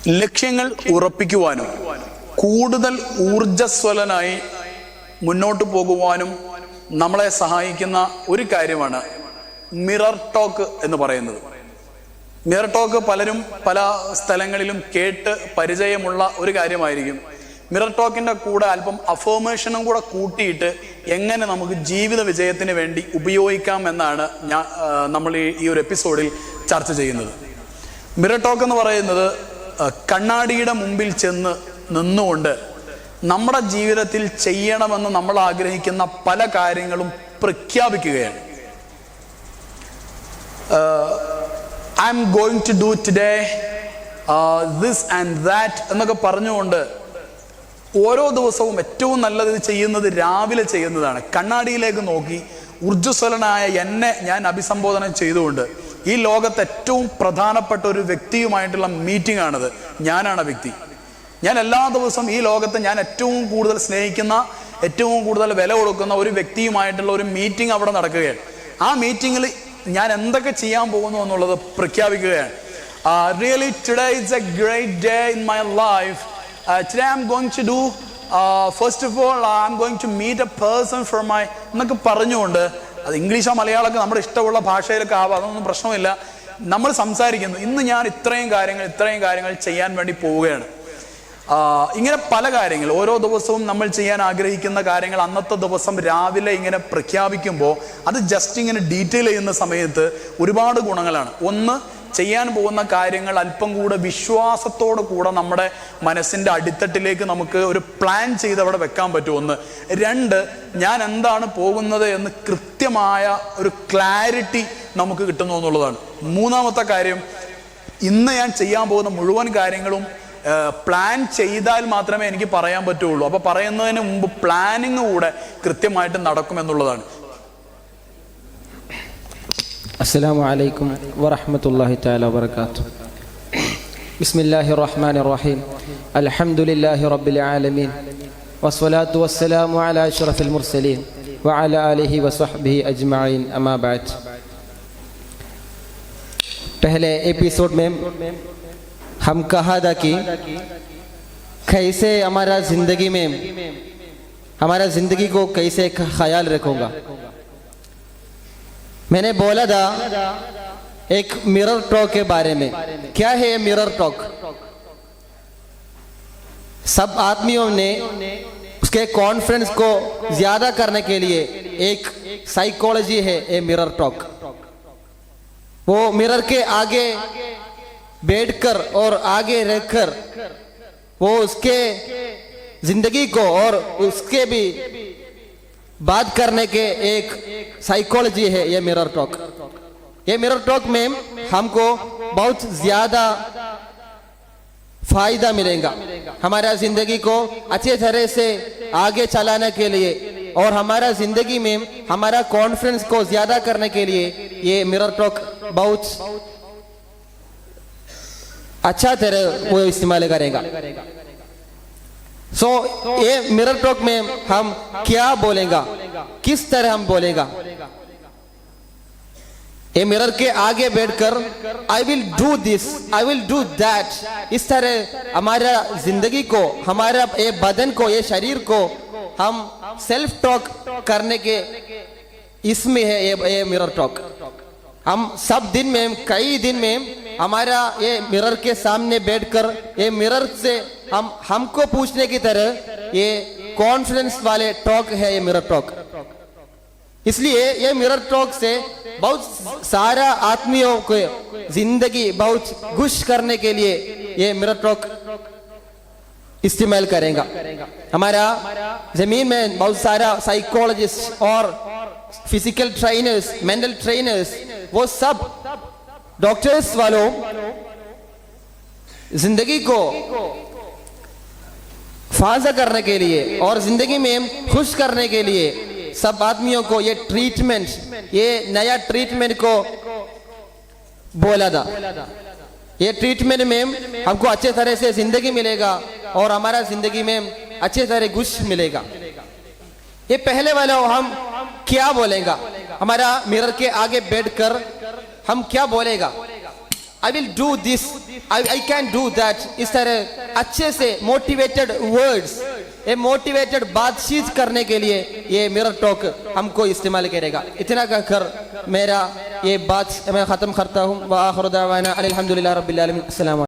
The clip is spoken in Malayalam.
ലക്ഷ്യങ്ങൾ ഉറപ്പിക്കുവാനും കൂടുതൽ ഊർജ്ജസ്വലനായി മുന്നോട്ട് പോകുവാനും നമ്മളെ സഹായിക്കുന്ന ഒരു കാര്യമാണ് മിറർ ടോക്ക് എന്ന് പറയുന്നത്. മിറർ ടോക്ക് പലരും പല സ്ഥലങ്ങളിലും കേട്ട് പരിചയമുള്ള ഒരു കാര്യമായിരിക്കും. മിറർ ടോക്കിൻ്റെ കൂടെ അല്പം അഫർമേഷനും കൂടെ കൂട്ടിയിട്ട് എങ്ങനെ നമുക്ക് ജീവിത വിജയത്തിന് വേണ്ടി ഉപയോഗിക്കാം എന്നാണ് നമ്മൾ ഈ ഒരു എപ്പിസോഡിൽ ചർച്ച ചെയ്യുന്നത്. മിറർ ടോക്ക് എന്ന് പറയുന്നത് കണ്ണാടിയുടെ മുമ്പിൽ ചെന്ന് നിന്നുകൊണ്ട് നമ്മുടെ ജീവിതത്തിൽ ചെയ്യണമെന്ന് നമ്മൾ ആഗ്രഹിക്കുന്ന പല കാര്യങ്ങളും പ്രഖ്യാപിക്കുകയാണ്. I'm going to do today this and that എന്നൊക്കെ പറഞ്ഞുകൊണ്ട് ഓരോ ദിവസവും ഏറ്റവും നല്ലത് ചെയ്യുന്നത് രാവിലെ ചെയ്യുന്നതാണ്. കണ്ണാടിയിലേക്ക് നോക്കി ഊർജ്ജസ്വലനായ എന്നെ ഞാൻ അഭിസംബോധന ചെയ്തുകൊണ്ട് ഈ ലോകത്ത് ഏറ്റവും പ്രധാനപ്പെട്ട ഒരു വ്യക്തിയുമായിട്ടുള്ള മീറ്റിംഗ് ആണിത്. ഞാനാണ് വ്യക്തി. ഞാൻ എല്ലാ ദിവസവും ഈ ലോകത്ത് ഞാൻ ഏറ്റവും കൂടുതൽ സ്നേഹിക്കുന്ന, ഏറ്റവും കൂടുതൽ വില കൊടുക്കുന്ന ഒരു വ്യക്തിയുമായിട്ടുള്ള ഒരു മീറ്റിംഗ് അവിടെ നടക്കുകയാണ്. ആ മീറ്റിങ്ങിൽ ഞാൻ എന്തൊക്കെ ചെയ്യാൻ പോകുന്നു എന്നുള്ളത് പ്രഖ്യാപിക്കുകയാണ്. Really today it's A great day in my life. Today I'm going to do first of all I'm going to meet a person for my എന്നൊക്കെ പറഞ്ഞുകൊണ്ട്, അത് ഇംഗ്ലീഷോ മലയാളമൊക്കെ നമ്മുടെ ഇഷ്ടമുള്ള ഭാഷയിലൊക്കെ ആവാം, അതൊന്നും പ്രശ്നമില്ല. നമ്മൾ സംസാരിക്കുന്നു ഇന്ന് ഞാൻ ഇത്രയും കാര്യങ്ങൾ ചെയ്യാൻ വേണ്ടി പോവുകയാണ്. ഇങ്ങനെ പല കാര്യങ്ങൾ ഓരോ ദിവസവും നമ്മൾ ചെയ്യാൻ ആഗ്രഹിക്കുന്ന കാര്യങ്ങൾ അന്നത്തെ ദിവസം രാവിലെ ഇങ്ങനെ പ്രഖ്യാപിക്കുമ്പോൾ അത് ജസ്റ്റ് ഇങ്ങനെ ഡീറ്റെയിൽ ചെയ്യുന്ന സമയത്ത് ഒരുപാട് ഗുണങ്ങളാണ്. ഒന്ന്, ചെയ്യാൻ പോകുന്ന കാര്യങ്ങൾ അല്പം കൂടെ വിശ്വാസത്തോടു കൂടെ നമ്മുടെ മനസ്സിൻ്റെ അടിത്തട്ടിലേക്ക് നമുക്ക് ഒരു പ്ലാൻ ചെയ്ത് അവിടെ വെക്കാൻ പറ്റും. ഒന്ന്. രണ്ട്, ഞാൻ എന്താണ് പോകുന്നത് എന്ന് കൃത്യമായ ഒരു ക്ലാരിറ്റി നമുക്ക് കിട്ടുന്നു എന്നുള്ളതാണ്. മൂന്നാമത്തെ കാര്യം, ഇന്ന് ഞാൻ ചെയ്യാൻ പോകുന്ന മുഴുവൻ കാര്യങ്ങളും പ്ലാൻ ചെയ്താൽ മാത്രമേ എനിക്ക് പറയാൻ പറ്റുള്ളൂ. അപ്പോൾ പറയുന്നതിന് മുമ്പ് പ്ലാനിങ് കൂടെ കൃത്യമായിട്ട് നടക്കുമെന്നുള്ളതാണ്. അസ്സലാമു അലൈക്കും വറഹ്മത്തുള്ളാഹി തആല വബറകാതുഹു. ബിസ്മില്ലാഹിർ റഹ്മാനിർ റഹീം. അൽഹംദുലില്ലാഹി റബ്ബിൽ ആലമീൻ വസ്സലാത്തു വസ്സലാമു അലാ അഷ്റഫിൽ മുർസലീൻ വഅലാ ആലിഹി വസഹ്ബിഹി അജ്മഈൻ. അമാ ബഅദ്. पहले एपिसोड में हम कहा था कि कैसे हमारा जिंदगी को कैसे ख्याल रखूंगा. मैंने बोला था एक मिरर टॉक के बारे में. क्या है मिरर टॉक? सब आदमियों ने उसके कॉन्फिडेंस को ज्यादा करने के लिए एक साइकोलॉजी है ये मिरर टॉक. वो मिरर के आगे बैठकर और आगे रहकर वो उसके जिंदगी को और उसके भी बात करने के एक साइकोलॉजी है ये मिरर टॉक. ये मिरर टॉक में हमको बहुत ज्यादा फायदा मिलेगा. हमारा जिंदगी को अच्छे तरह से आगे चलाने के लिए और हमारा जिंदगी में हमारा कॉन्फिडेंस को ज्यादा करने के लिए ये मिरर टॉक बहुत अच्छा तरह वो इस्तेमाल करेगा. ये मिरर टॉक में हम क्या बोलेगा, किस तरह हम बोलेगा. ये मिरर के आगे बैठकर I will do this, I will do that, इस तरह हमारा जिंदगी को, हमारा ये बदन को, ये शरीर को हम सेल्फ टॉक करने के इसमें है ये मिरर टॉक. हम सब दिन में, कई दिन में हमारा ये मिरर के सामने बैठकर ये मिरर से हमको पूछने की तरह ये कॉन्फिडेंस वाले टॉक है ये मिरर टॉक. इसलिए ये मिरर टॉक से बहुत सारा आदमियों को जिंदगी बहुत खुश करने के लिए ये मिरर टॉक इस्तेमाल करेगा. हमारा जमीन में बहुत सारा साइकोलॉजिस्ट और फिजिकल ट्रेनर्स, मेंटल ट्रेनर्स, वो सब डॉक्टर्स वालों जिंदगी को फायदा करने के लिए और जिंदगी में खुश करने के लिए सब आदमियों को ये ट्रीटमेंट, ये नया ट्रीटमेंट को बोला था. ये ट्रीटमेंट में हमको अच्छे तरह से जिंदगी मिलेगा और हमारा जिंदगी में अच्छे तरह खुश मिलेगा. ये पहले वाला हम क्या बोलेगा, हमारा मिरर के आगे बैठकर हम क्या बोलेगा. I will do this, I can do that. इस तरह अच्छे से मोटिवेटेड वर्ड्स, ये मोटिवेटेड बातचीत करने के लिए ये मिरर टॉक हमको इस्तेमाल करेगा। इतना कहकर मेरा ये बात मैं ख़त्म करता हूँ। व आखिर दावाना अनिल हम्दुलिल्लाह रब्बिल आलमीन। अस्सलाम।